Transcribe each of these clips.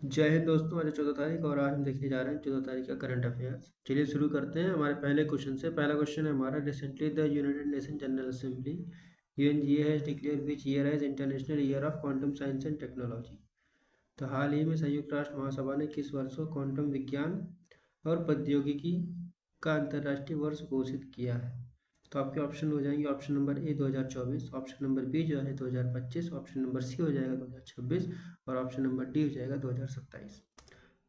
जय हिंद दोस्तों। आज 14 तारीख और आज हम देखने जा रहे हैं 14 तारीख का करंट अफेयर्स। चलिए शुरू करते हैं हमारे पहले क्वेश्चन से। पहला क्वेश्चन है हमारा, recently the United Nation General Assembly UNGA has declare which year as International year of Quantum science and Technology. तो हाल ही में संयुक्त राष्ट्र महासभा ने किस वर्ष को क्वांटम विज्ञान और प्रौद्योगिकी का अंतर्राष्ट्रीय वर्ष घोषित किया है? तो आपके ऑप्शन हो जाएंगे, option number A 2024, option number B जो है 2025, ऑप्शन नंबर सी हो जाएगा 2026 और ऑप्शन नंबर डी हो जाएगा 2027।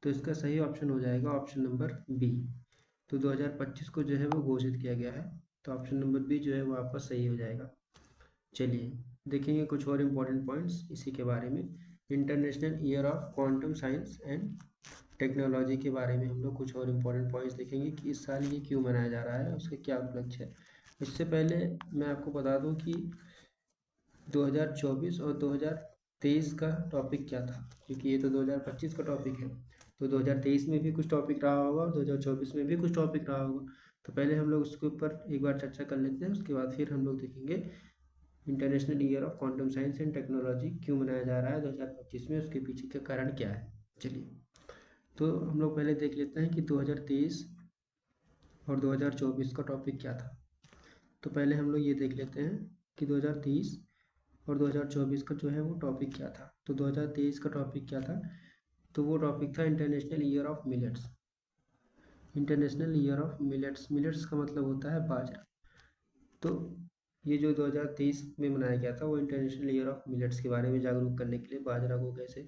तो इसका सही ऑप्शन हो जाएगा ऑप्शन नंबर बी। तो 2025 को जो है वो घोषित किया गया है, तो ऑप्शन नंबर बी जो है वो आपका सही हो जाएगा। चलिए देखेंगे कुछ और इम्पोर्टेंट पॉइंट्स इसी के बारे में। International year of Quantum science and technology के बारे में हम लोग कुछ और इम्पोर्टेंट पॉइंट्स देखेंगे कि इस साल ये क्यों मनाया जा रहा है, उसके क्या उपलक्ष्य है। इससे पहले मैं आपको बता दूं कि 2024 और 2023 का टॉपिक क्या था, क्योंकि ये तो 2025 का टॉपिक है। तो 2023 में भी कुछ टॉपिक रहा होगा और 2024 में भी कुछ टॉपिक रहा होगा। तो पहले हम लोग उसके ऊपर एक बार चर्चा कर लेते हैं, उसके बाद फिर हम लोग देखेंगे international year of Quantum science and technology क्यों मनाया जा रहा है 2025 में, उसके पीछे का कारण क्या है। चलिए तो हम लोग पहले देख लेते हैं कि 2023 और 2024 का टॉपिक क्या था। तो पहले हम लोग ये देख लेते हैं कि 2023 और 2024 का जो है वो टॉपिक क्या था। तो 2023 का टॉपिक क्या था, तो वो टॉपिक था international year of millets. International year of millets, millets का मतलब होता है बाजरा। तो ये जो 2023 में मनाया गया था वो इंटरनेशनल ईयर ऑफ मिलेट्स के बारे में जागरूक करने के लिए, बाजरा को कैसे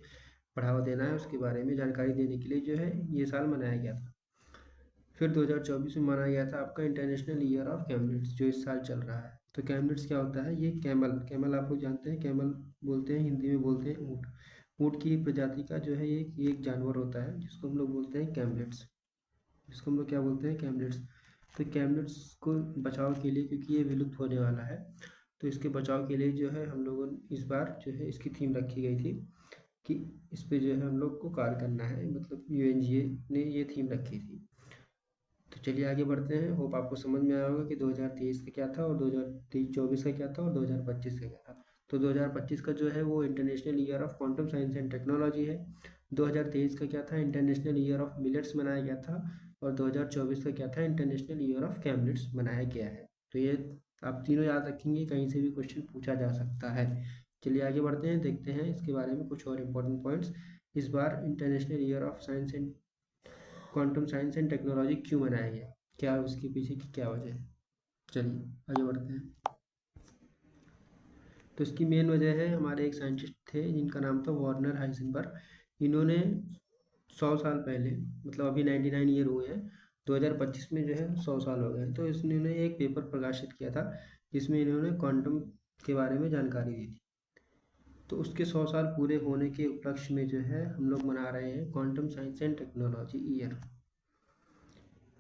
बढ़ावा देना है उसके बारे में जानकारी देने के लिए जो है ये साल मनाया गया था। फिर 2024 में मनाया गया था आपका इंटरनेशनल ईयर ऑफ कैमलिड्स, जो इस साल चल रहा है। तो कैमलिड्स क्या होता है, ये कैमल, कैमल आप लोग जानते हैं, कैमल बोलते हैं, हिंदी में बोलते हैं ऊँट। ऊँट की प्रजाति का जो है ये एक जानवर होता है जिसको हम लोग बोलते हैं कैमलिड्स, जिसको हम लोग क्या बोलते हैं, कैमलिड्स। तो कैमलिड्स को बचाव के लिए, क्योंकि ये विलुप्त होने वाला है, तो इसके बचाव के लिए जो है हम लोगों ने इस बार जो है इसकी थीम रखी गई थी कि इस पे जो है हम लोग को कार्य करना है, मतलब यूएनजीए ने ये थीम रखी थी। तो चलिए आगे बढ़ते हैं। होप आपको समझ में आया होगा कि 2023 का क्या था और 2024 का क्या था और 2025 का क्या था। तो 2025 का जो है वो international year of Quantum science and technology है। 2023 का क्या था, इंटरनेशनल ईयर ऑफ मिलेट्स मनाया गया था। और 2024 का क्या था, इंटरनेशनल ईयर ऑफ कैमलिट्स मनाया गया है। तो ये आप तीनों याद रखेंगे, कहीं से भी क्वेश्चन पूछा जा सकता है। चलिए आगे बढ़ते हैं, देखते हैं इसके बारे में कुछ और इम्पोर्टेंट पॉइंट्स। इस बार international year of science and quantum science and technology क्यों बनाया गया, क्या उसके पीछे की क्या वजह है। चलिए आगे बढ़ते हैं। तो इसकी मेन वजह है, हमारे एक साइंटिस्ट थे जिनका नाम था वार्नर हाइजेनबर्ग। इन्होंने 100 साल पहले, मतलब अभी 99 ईयर हुए हैं, 2025 में जो है 100 साल हो गए, तो इन्होंने एक पेपर प्रकाशित किया था जिसमें इन्होंने क्वांटम के बारे में जानकारी दी थी। तो उसके 100 साल पूरे होने के उपलक्ष्य में जो है हम लोग मना रहे हैं quantum science and technology year.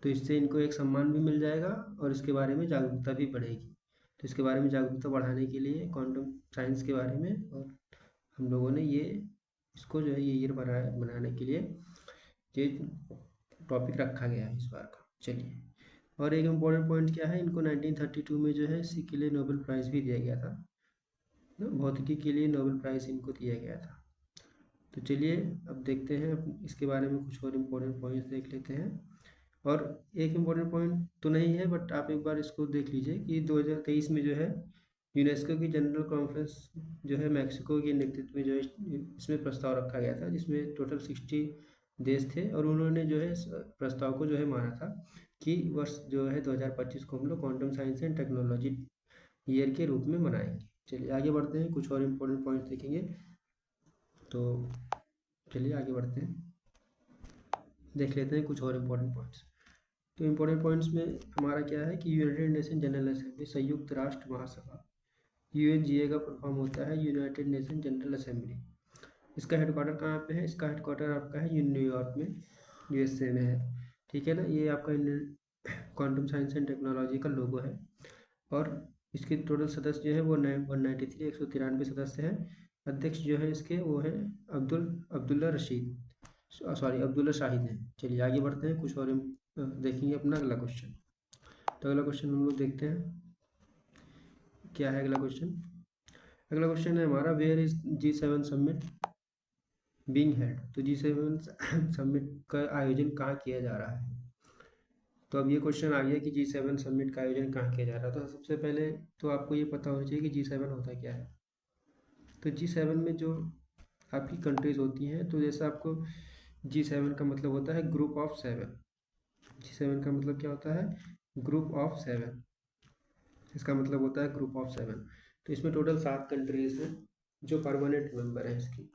तो इससे इनको एक सम्मान भी मिल जाएगा और इसके बारे में जागरूकता भी बढ़ेगी। तो इसके बारे में जागरूकता बढ़ाने के लिए क्वांटम साइंस के बारे में, और हम लोगों ने ये इसको जो है ये ईयर बनाने के लिए ये टॉपिक रखा गया है इस बार का। चलिए, और एक इम्पोर्टेंट पॉइंट क्या है, इनको 1932 में जो है इसी के लिए नोबेल प्राइज़ भी दिया गया था। भौतिकी के लिए नोबेल प्राइज़ इनको दिया गया था। तो चलिए अब देखते हैं, अब इसके बारे में कुछ और इम्पोर्टेंट पॉइंट्स देख लेते हैं। और एक इम्पोर्टेंट पॉइंट तो नहीं है, बट आप एक बार इसको देख लीजिए कि 2023 में जो है यूनेस्को की जनरल कॉन्फ्रेंस जो है मैक्सिको के नेतृत्व में जो है इसमें प्रस्ताव रखा गया था, जिसमें टोटल 60 देश थे, और उन्होंने जो है इस प्रस्ताव को जो है माना था कि वर्ष जो है 2025 को हम लोग quantum science and technology year के रूप में मनाएंगे। चलिए आगे बढ़ते हैं, कुछ और इम्पोर्टेंट पॉइंट देखेंगे। तो चलिए आगे बढ़ते हैं, देख लेते हैं कुछ और इम्पोर्टेंट पॉइंट्स। तो इम्पोर्टेंट पॉइंट्स में हमारा क्या है कि यूनाइटेड नेशन जनरल असेंबली, संयुक्त राष्ट्र महासभा, यूएनजीए का फुल फॉर्म होता है यूनाइटेड नेशन जनरल असेंबली। इसका हेडक्वार्टर कहाँ पे है, इसका हेडक्वार्टर आपका है न्यूयॉर्क में, यूएसए में है। ठीक है ना, ये आपका क्वांटम साइंस एंड टेक्नोलॉजी का लोगो है। और इसके टोटल सदस्य जो है वो 193, 193 सदस्य हैं। अध्यक्ष जो है इसके वो है अब्दुल्ला रशीद, सॉरी अब्दुल्ला शाहिद हैं। चलिए आगे बढ़ते हैं, कुछ और देखेंगे अपना अगला क्वेश्चन। तो अगला क्वेश्चन हम लोग देखते हैं क्या है अगला क्वेश्चन। अगला क्वेश्चन है हमारा, where is G7 summit being held. तो G7 समिट का आयोजन कहाँ किया जा रहा है? तो अब ये क्वेश्चन आ गया कि G7 समिट का आयोजन कहाँ किया जा रहा है। तो सबसे पहले तो आपको ये पता होना चाहिए कि G7 होता क्या है। तो G7 में जो आपकी कंट्रीज होती हैं, तो जैसे आपको G7 का मतलब होता है ग्रुप ऑफ 7। G7 का मतलब क्या होता है? Group of 7। इसका मतलब होता है ग्रुप ऑफ 7। तो इसमें टोटल 7 कंट्रीज हैं जो परमानेंट मेंबर हैं इसकी।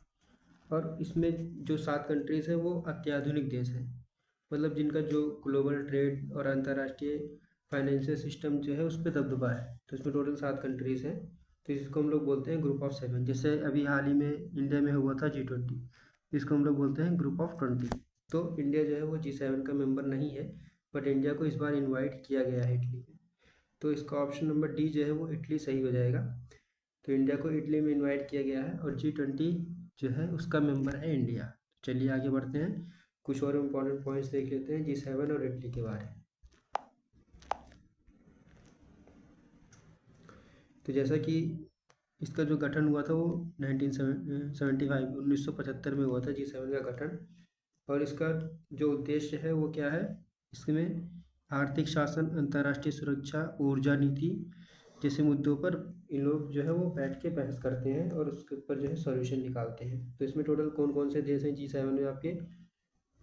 और इसमें जो 7 कंट्रीज हैं वो अत्याधुनिक देश हैं, मतलब जिनका जो ग्लोबल ट्रेड और अंतर्राष्ट्रीय फाइनेंशियल सिस्टम जो है उस पर दबदबा है। तो इसमें टोटल 7 कंट्रीज हैं। तो इसको हम लोग बोलते हैं ग्रुप ऑफ 7। जैसे अभी हाल ही में इंडिया में हुआ था G20, इसको हम लोग बोलते हैं ग्रुप ऑफ 20। तो इंडिया जो है वो G7 का मेंबर नहीं है, बट इंडिया को इस बार इन्वाइट किया गया है इटली में। तो इसका ऑप्शन नंबर डी जो है वो इटली सही हो जाएगा। तो इंडिया को इटली में इनवाइट किया गया है और G20 जो है उसका मेंबर है इंडिया। चलिए आगे बढ़ते हैं, कुछ और इम्पोर्टेंट पॉइंट्स देख लेते हैं G7 और इटली के बारे में। तो जैसा कि इसका जो गठन हुआ था वो 1975 में हुआ था G7 का गठन। और इसका जो उद्देश्य है वो क्या है? इसमें आर्थिक शासन, अंतर्राष्ट्रीय सुरक्षा, ऊर्जा नीति जैसे मुद्दों पर इन लोग जो है वो बैठ के बहस करते हैं और उसके ऊपर जो है सॉल्यूशन निकालते हैं। तो इसमें टोटल कौन कौन से देश हैं G7 में आपके?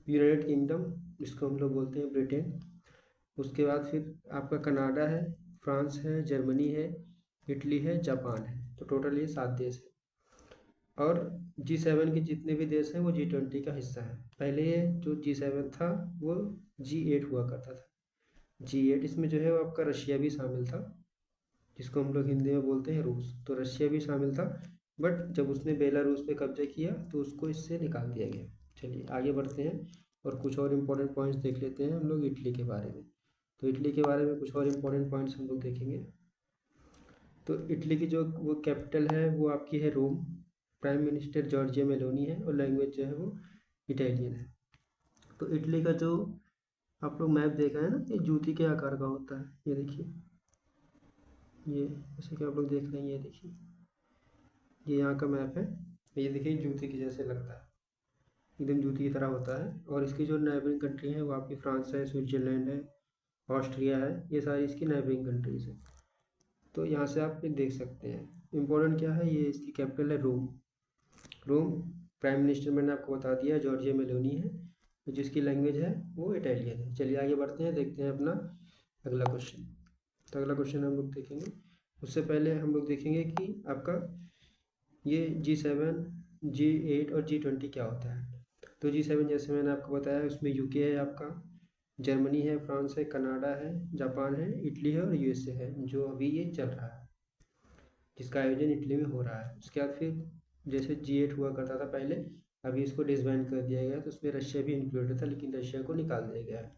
यूनाइटेड किंगडम, जिसको हम लोग बोलते हैं ब्रिटेन। उसके बाद फिर आपका कनाडा है, फ्रांस है, जर्मनी है, इटली है, जापान है। तो टोटल ये 7 देश है। और G7 के जितने भी देश हैं वो G20 का हिस्सा है। पहले ये जो G7 था वो G8 हुआ करता था। G8 इसमें जो है वो आपका रशिया भी शामिल था, जिसको हम लोग हिंदी में बोलते हैं रूस। तो रशिया भी शामिल था, बट जब उसने बेलारूस पे कब्जा किया तो उसको इससे निकाल दिया गया। चलिए आगे बढ़ते हैं और कुछ और इम्पोर्टेंट पॉइंट्स देख लेते हैं हम लोग इटली के बारे में। तो इटली के बारे में कुछ और इम्पोर्टेंट पॉइंट्स हम लोग देखेंगे। तो इटली की जो वो कैपिटल है वो आपकी है रोम। प्राइम मिनिस्टर जॉर्जिया मेलोनी है और लैंग्वेज जो है वो इटालियन है। तो इटली का जो आप लोग मैप देखा है ना, ये जूती के आकार का होता है। ये देखिए, ये जैसे कि आप लोग देख रहे हैं, ये देखिए, ये यहाँ का मैप है। ये देखिए जूती के जैसे लगता है, एकदम जूती की तरह होता है। और इसकी जो नेबरिंग कंट्री है वो आपकी फ्रांस है, स्विट्जरलैंड है, ऑस्ट्रिया है। ये सारी इसकी नेबरिंग कंट्रीज है। तो यहाँ से आप देख सकते हैं इम्पोर्टेंट क्या है, ये इसकी कैपिटल है रोम। रोम, प्राइम मिनिस्टर मैंने आपको बता दिया जॉर्जिया मेलोनी है, जिसकी लैंग्वेज है वो इटालियन है। चलिए आगे बढ़ते हैं, देखते हैं अपना अगला क्वेश्चन। तो अगला क्वेश्चन हम लोग देखेंगे, उससे पहले हम लोग देखेंगे कि आपका ये G7, G8 और G20 क्या होता है। तो G7 जैसे मैंने आपको बताया उसमें यूके है आपका, जर्मनी है, फ्रांस है, कनाडा है, जापान है, इटली है और यूएसए है, जो अभी ये चल रहा है, जिसका आयोजन इटली में हो रहा है। उसके बाद फिर जैसे G8 हुआ करता था पहले, अभी इसको डिसबैंड कर दिया गया है। तो उसमें रशिया भी इंक्लूडेड था, लेकिन रशिया को निकाल दिया गया है।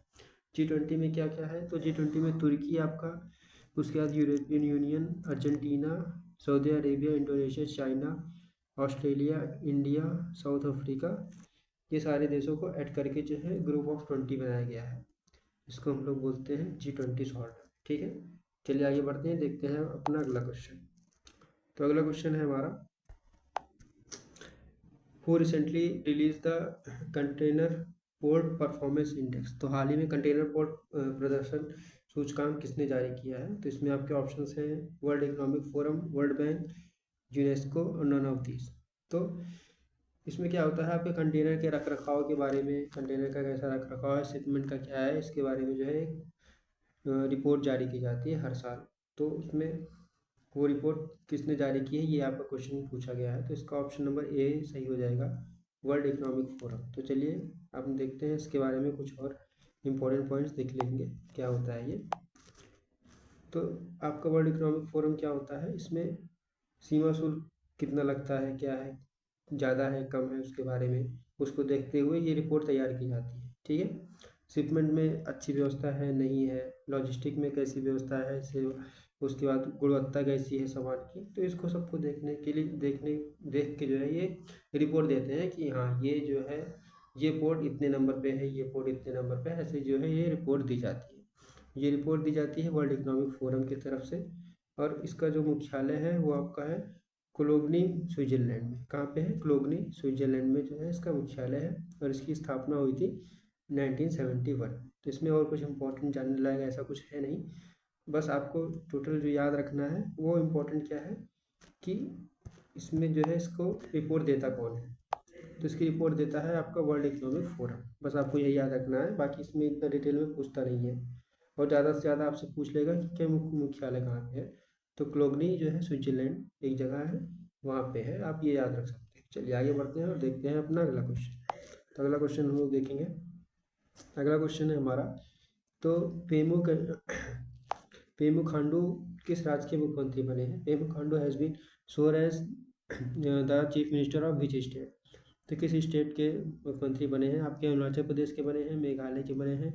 G20 में क्या क्या है? तो G20 में तुर्की आपका, उसके बाद European union, Argentina, Saudi Arabia, Indonesia, China, Australia, India, south Africa, ये सारे देशों को ऐड करके जो है ग्रुप ऑफ 20 बनाया गया है। इसको हम लोग बोलते हैं G20 शॉर्ट। ठीक है, चलिए आगे बढ़ते हैं, देखते हैं अपना अगला क्वेश्चन। तो अगला क्वेश्चन है हमारा, who recently release the container port performance index. तो हाल ही में कंटेनर पोर्ट प्रदर्शन सूचकांक किसने जारी किया है? तो इसमें आपके ऑप्शंस हैं world economic forum, world bank, UNESCO और नन ऑफ दीज। तो इसमें क्या होता है, आपके कंटेनर के रख रखाव के बारे में, कंटेनर का कैसा रख रखाव है, शिपमेंट का क्या है, इसके बारे में जो है एक रिपोर्ट जारी की जाती है हर साल। तो उसमें वो रिपोर्ट किसने जारी की है, ये आपका क्वेश्चन पूछा गया है। तो इसका ऑप्शन नंबर ए सही हो जाएगा, वर्ल्ड इकोनॉमिक फोरम। तो चलिए आप देखते हैं इसके बारे में कुछ और इम्पोर्टेंट पॉइंट्स देख लेंगे क्या होता है ये। तो आपका वर्ल्ड इकोनॉमिक फोरम क्या होता है, इसमें सीमा शुल्क कितना लगता है, क्या है, ज़्यादा है कम है, उसके बारे में उसको देखते हुए ये रिपोर्ट तैयार की जाती है। ठीक है, शिपमेंट में अच्छी व्यवस्था है नहीं है, लॉजिस्टिक में कैसी व्यवस्था है से, उसके बाद गुणवत्ता कैसी है सामान की। तो इसको सबको देखने के लिए देख के जो है ये रिपोर्ट देते हैं कि हाँ ये जो है ये पोर्ट इतने नंबर पे है, ये पोर्ट इतने नंबर पे है, ऐसे जो है ये रिपोर्ट दी जाती है। ये रिपोर्ट दी जाती है वर्ल्ड इकोनॉमिक फोरम की तरफ से। और इसका जो मुख्यालय है वो आपका है क्लोगनी स्विट्जरलैंड में। कहाँ पे है? क्लोगनी स्विट्जरलैंड में जो है इसका मुख्यालय है और इसकी स्थापना हुई थी 1971। तो इसमें और कुछ इम्पोर्टेंट जानने लायक ऐसा कुछ है नहीं, बस आपको टोटल जो याद रखना है वो इम्पोर्टेंट क्या है कि इसमें जो है इसको रिपोर्ट देता कौन है। तो इसकी रिपोर्ट देता है आपका वर्ल्ड इकोनॉमिक फोरम, बस आपको यही याद रखना है, बाकी इसमें इतना डिटेल में पूछता नहीं है। और ज़्यादा से ज़्यादा आपसे पूछ लेगा कि क्या मुख्यालय कहाँ पे है, तो क्लोगनी जो है स्विट्जरलैंड एक जगह है, वहाँ पे है, आप ये याद रख सकते हैं। चलिए आगे बढ़ते हैं और देखते हैं अपना अगला क्वेश्चन। तो अगला क्वेश्चन हम लोग देखेंगे। अगला क्वेश्चन है हमारा, तो पेमू खांडू किस राज्य के मुख्यमंत्री बने हैं? Pema Khandu has been sworn as the chief minister of which state? तो किस स्टेट के मुख्यमंत्री बने हैं? आपके अरुणाचल प्रदेश के बने हैं, मेघालय के बने हैं,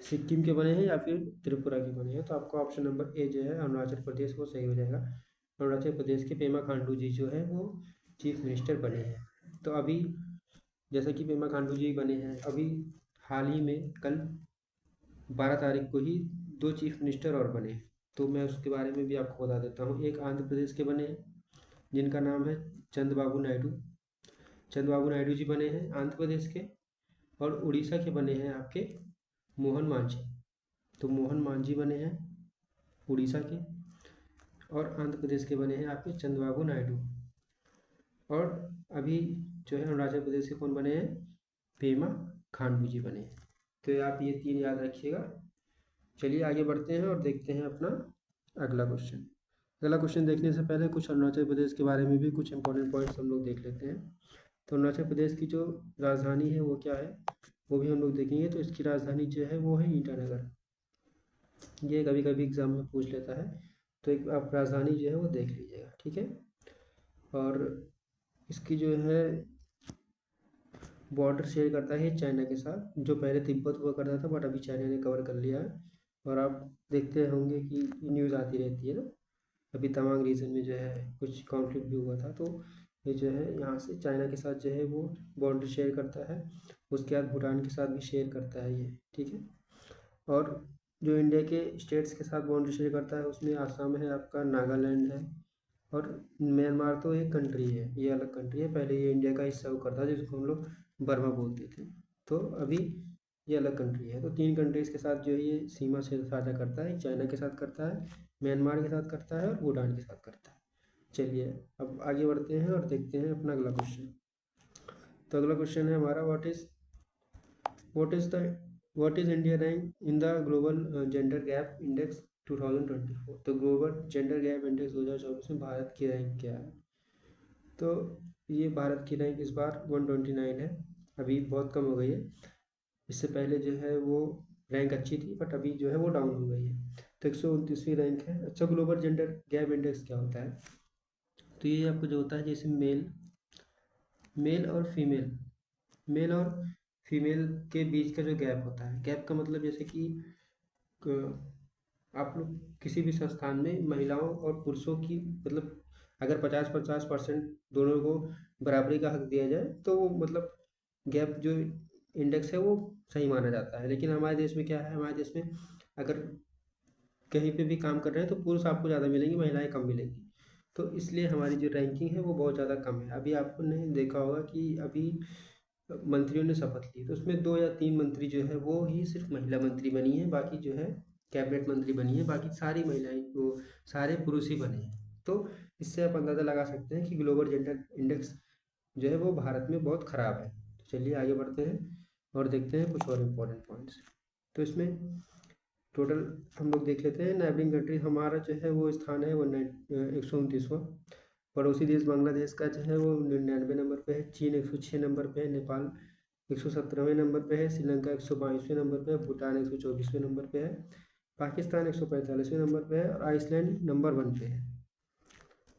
सिक्किम के बने हैं या फिर त्रिपुरा के बने हैं? तो आपका ऑप्शन नंबर ए जो है अरुणाचल प्रदेश वो सही हो जाएगा। अरुणाचल प्रदेश के पेमा खांडू जी जो है वो चीफ मिनिस्टर बने हैं। तो अभी जैसा कि पेमा खांडू जी बने हैं, अभी हाल ही में कल 12 तारीख को ही 2 चीफ मिनिस्टर और बने हैं, तो मैं उसके बारे में भी आपको बता देता हूँ। एक आंध्र प्रदेश के बने हैं जिनका नाम है चंद्रबाबू नायडू। चंद्रबाबू नायडू जी बने हैं आंध्र प्रदेश के। और उड़ीसा के बने हैं आपके मोहन मांझी। तो मोहन मांझी बने हैं उड़ीसा के। और आंध्र प्रदेश के बने हैं आपके चंद्रबाबू नायडू। और अभी जो है अरुणाचल प्रदेश के कौन बने हैं? पेमा खांडू जी बने हैं। तो आप ये 3 याद रखिएगा। चलिए आगे बढ़ते हैं और देखते हैं अपना अगला क्वेश्चन। अगला क्वेश्चन देखने से पहले कुछ अरुणाचल प्रदेश के बारे में भी कुछ इंपॉर्टेंट पॉइंट्स हम लोग देख लेते हैं। तो अरुणाचल प्रदेश की जो राजधानी है वो क्या है, वो भी हम लोग देखेंगे। तो इसकी राजधानी जो है वो है ईटानगर। ये कभी कभी एग्जाम में पूछ लेता है, तो एक आप राजधानी जो है वो देख लीजिएगा, ठीक है। और इसकी जो है बॉर्डर शेयर करता है चाइना के साथ, जो पहले तिब्बत हुआ करता था बट अभी चाइना ने कवर कर लिया है। और आप देखते होंगे कि न्यूज़ आती रहती है ना, अभी तवांग रीजन में जो है कुछ कॉन्फ्लिक्ट भी हुआ था, तो ये जो है यहाँ से चाइना के साथ जो है वो बॉर्डर शेयर करता है। उसके बाद भूटान के साथ भी शेयर करता है ये, ठीक है। और जो इंडिया के स्टेट्स के साथ बाउंड्री शेयर करता है उसमें आसाम है, आपका नागालैंड है, और म्यांमार तो एक कंट्री है, ये अलग कंट्री है। पहले ये इंडिया का हिस्सा हुआ करता था जिसको हम लोग बर्मा बोलते थे, तो अभी ये अलग कंट्री है। तो 3 कंट्रीज़ के साथ जो है ये सीमा से साझा करता है, चाइना के साथ करता है, म्यांमार के साथ करता है और भूटान के साथ करता है। चलिए अब आगे बढ़ते हैं और देखते हैं अपना अगला क्वेश्चन। तो अगला क्वेश्चन है हमारा, what is India rank in the global gender gap index 2024? तो ग्लोबल जेंडर गैप इंडेक्स 2024 में भारत की रैंक क्या है? तो ये भारत की रैंक इस बार 129 है, अभी बहुत कम हो गई है। इससे पहले जो है वो रैंक अच्छी थी बट अभी जो है वो डाउन हो गई है, तो 129वीं रैंक है। अच्छा, ग्लोबल जेंडर गैप इंडेक्स क्या होता है? तो ये आपको जो होता है जैसे मेल और फीमेल के बीच का जो गैप होता है, गैप का मतलब जैसे कि आप लोग किसी भी संस्थान में महिलाओं और पुरुषों की मतलब अगर 50-50% दोनों को बराबरी का हक दिया जाए तो वो मतलब गैप जो इंडेक्स है वो सही माना जाता है। लेकिन हमारे देश में क्या है, हमारे देश में अगर कहीं पे भी काम कर रहे हैं तो पुरुष आपको ज़्यादा मिलेंगे, महिलाएं कम मिलेंगी, तो इसलिए हमारी जो रैंकिंग है वो बहुत ज़्यादा कम है। अभी आपने देखा होगा कि अभी मंत्रियों ने शपथ ली तो उसमें 2 या 3 मंत्री जो है वो ही सिर्फ महिला मंत्री बनी है, बाकी जो है कैबिनेट मंत्री बनी है, बाकी सारी महिलाएं वो सारे पुरुष ही बने हैं। तो इससे आप अंदाज़ा लगा सकते हैं कि ग्लोबल जेंडर इंडेक्स जो है वो भारत में बहुत ख़राब है। तो चलिए आगे बढ़ते हैं और देखते हैं कुछ और इम्पोर्टेंट पॉइंट्स। तो इसमें टोटल हम लोग देख लेते हैं। नेबरिंग कंट्री हमारा जो है वो स्थान है वो 129वां। पड़ोसी देश बांग्लादेश का जो है वो 99 नंबर पे है, चीन 106 नंबर पे है, नेपाल 117वें नंबर पे है, श्रीलंका 122वें नंबर पे है, भूटान 124वें नंबर पे है, पाकिस्तान 145वें नंबर पे है और आइसलैंड नंबर 1 पे है।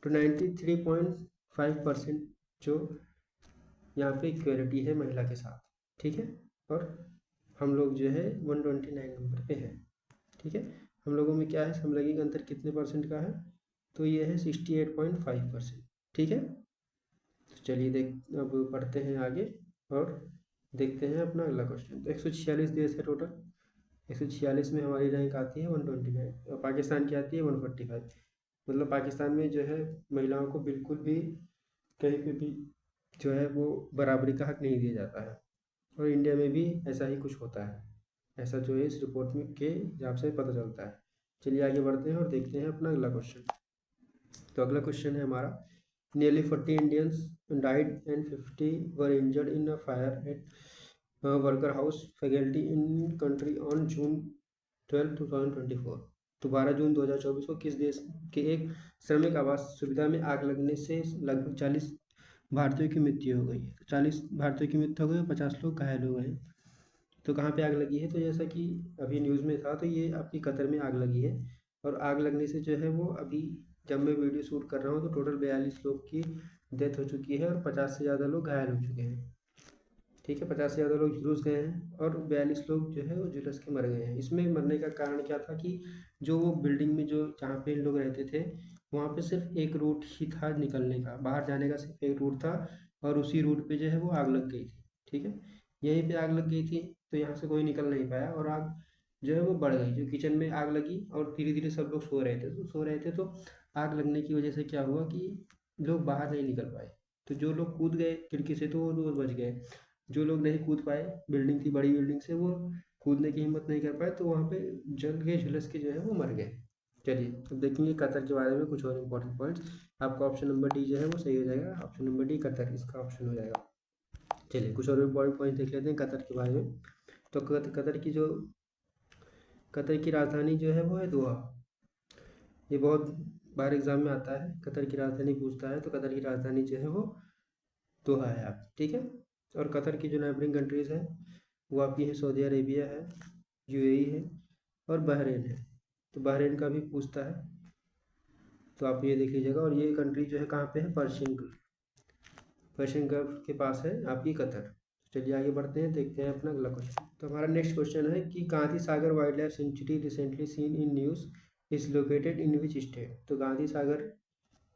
तो 93.5% जो यहाँ पे इक्वलिटी है महिला के साथ, ठीक है। और हम लोग जो है 129 नंबर पे है, ठीक है। हम लोगों में क्या है, समलैंगिक अंतर कितने परसेंट का है? तो ये है 68.5%, ठीक है। तो चलिए अब पढ़ते हैं आगे और देखते हैं अपना अगला क्वेश्चन। तो 146 देश है टोटल, 146 में हमारी रैंक आती है 129 और पाकिस्तान की आती है 145। मतलब पाकिस्तान में जो है महिलाओं को बिल्कुल भी कहीं पे भी जो है वो बराबरी का हक नहीं दिया जाता है, और इंडिया में भी ऐसा ही कुछ होता है, ऐसा जो है इस रिपोर्ट में के हिसाब से पता चलता है। चलिए आगे बढ़ते हैं और देखते हैं अपना अगला क्वेश्चन। तो अगला क्वेश्चन है हमारा, nearly 40 Indians died and 50 were injured in a fire eight worker house faculty in country on June 12 2024। तो 12 जून 2024 को किस देश के एक श्रमिक आवास सुविधा में आग लगने से लगभग 40 भारतीयों की मृत्यु हो गई है। 40 भारतीयों की मृत्यु हो गई और 50 लोग घायल हो गए। तो कहाँ पे आग लगी है? तो जैसा कि अभी न्यूज़ में था, तो ये आपकी कतर में आग लगी है, और आग लगने से जो है वो अभी जब मैं वीडियो शूट कर रहा हूँ तो टोटल 42 लोग की डेथ हो चुकी है और 50 से ज़्यादा लोग घायल हो चुके हैं। ठीक है, 50 से ज़्यादा लोग झुलस गए हैं और 42 लोग जो है वो झुलस के मर गए हैं। इसमें मरने का कारण क्या था कि जो वो बिल्डिंग में जो जहाँ पे लोग रहते थे, वहाँ पे सिर्फ एक रूट ही था निकलने का, बाहर जाने का सिर्फ एक रूट था, और उसी रूट पे जो है वो आग लग गई थी। ठीक है, यहीं पे आग लग गई थी, तो यहाँ से कोई निकल नहीं पाया और आग जो है वो बढ़ गई। जो किचन में आग लगी और धीरे धीरे सब लोग सो रहे थे, तो आग लगने की वजह से क्या हुआ कि लोग बाहर नहीं निकल पाए। तो जो लोग कूद गए खिड़की से तो वो बच गए, जो लोग नहीं कूद पाए, बिल्डिंग थी बड़ी बिल्डिंग से, वो कूदने की हिम्मत नहीं कर पाए, तो वहाँ पे जल के झुलस के जो है वो मर गए। चलिए अब देखेंगे कतर के बारे में कुछ और इम्पोर्टेंट पॉइंट्स। आपका ऑप्शन नंबर डी जो है वो सही हो जाएगा, ऑप्शन नंबर डी कतर इसका ऑप्शन हो जाएगा। चलिए कुछ और इम्पोर्टेंट पॉइंट देख लेते हैं कतर के बारे में। तो कतर की राजधानी जो है वो है दोहा। ये बहुत बार एग्जाम में आता है, कतर की राजधानी पूछता है, तो कतर की राजधानी जो है वो दोहा है। आप ठीक है, और कतर की जो नेबरिंग कंट्रीज़ हैं वो आपकी है सऊदी अरेबिया है, यूएई है और बहरीन है। तो बहरीन का भी पूछता है, तो आप ये देख लीजिएगा। और ये कंट्री जो है कहाँ पे है? पर्शियन गल्फ के पास है आपकी कतर। चलिए आगे बढ़ते हैं, देखते हैं अपना अगला क्वेश्चन। तो हमारा नेक्स्ट क्वेश्चन है कि Gandhi Sagar wildlife sanctuary recently seen in news is located in which state. तो Gandhi Sagar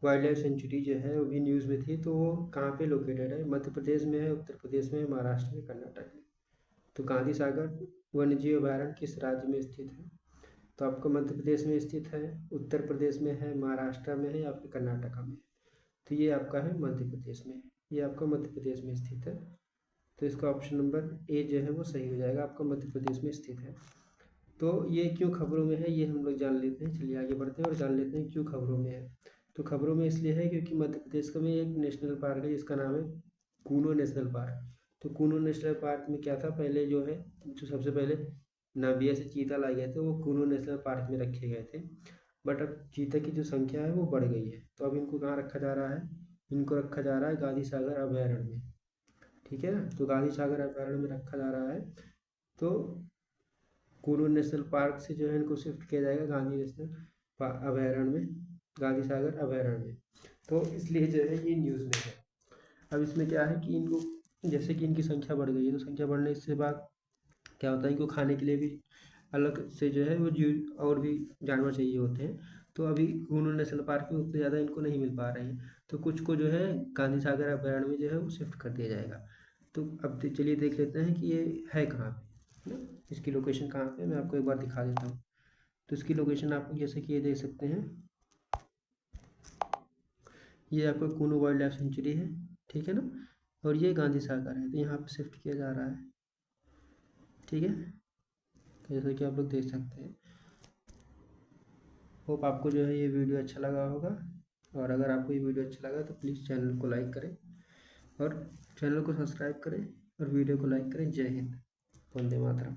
wildlife sanctuary जो है वो भी न्यूज़ में थी, तो वो कहाँ पे लोकेटेड है? मध्य प्रदेश में है, उत्तर प्रदेश में है, महाराष्ट्र में, कर्नाटक में। तो गांधी सागर वन्यजीव अभयारण्य किस राज्य में स्थित है? तो आपको मध्य प्रदेश में स्थित है, उत्तर प्रदेश में है, महाराष्ट्र में है या फिर कर्नाटका में? तो ये आपका है मध्य प्रदेश में, ये आपका मध्य प्रदेश में स्थित है। तो इसका ऑप्शन नंबर ए जो है वो सही हो जाएगा, आपका मध्य प्रदेश में स्थित है। तो ये क्यों खबरों में है ये हम लोग जान लेते हैं। चलिए आगे बढ़ते हैं और जान लेते हैं क्यों खबरों में है। तो खबरों में इसलिए है क्योंकि मध्य प्रदेश का में एक नेशनल पार्क है जिसका नाम है कूनो नेशनल पार्क। तो कूनो नेशनल पार्क में क्या था, पहले जो है जो सबसे पहले नामिबिया से चीता लाए गए थे वो कूनो नेशनल पार्क में रखे गए थे, बट अब चीता की जो संख्या है वो बढ़ गई है, तो अब इनको कहाँ रखा जा रहा है? इनको रखा जा रहा है गांधी सागर अभयारण्य में। ठीक है ना, तो गांधी सागर अभयारण्य में रखा जा रहा है। तो कूनो नेशनल पार्क से जो है इनको शिफ्ट किया जाएगा गांधी नेशनल अभयारण्य में, गांधी सागर अभयारण्य में। तो इसलिए जो है ये न्यूज़ में है। अब इसमें क्या है कि इनको जैसे कि इनकी संख्या बढ़ गई है, तो संख्या बढ़ने से बाद क्या होता है, इनको खाने के लिए भी अलग से जो है वो जीव और भी जानवर चाहिए होते हैं। तो अभी कूनो नेशनल पार्क में उतने ज़्यादा इनको नहीं मिल पा रहे हैं, तो कुछ को जो है गांधी सागर अभयारण्य में जो है वो शिफ्ट कर दिया जाएगा। तो अब चलिए देख लेते हैं कि ये है कहाँ पे, इसकी लोकेशन कहाँ पे, मैं आपको एक बार दिखा देता हूँ। तो इसकी लोकेशन आप जैसे कि ये देख सकते हैं, ये आपका कूनो वाइल्ड लाइफ सेंचुरी है, ठीक है ना, और ये गांधी सागर है, तो यहाँ पे शिफ्ट किया जा रहा है। ठीक है, तो जैसा कि आप लोग देख सकते हैं। होप आपको जो है ये वीडियो अच्छा लगा होगा, और अगर आपको ये वीडियो अच्छा लगा तो प्लीज़ चैनल को लाइक करें और चैनल को सब्सक्राइब करें और वीडियो को लाइक करें। जय हिंद, वंदे मातरम।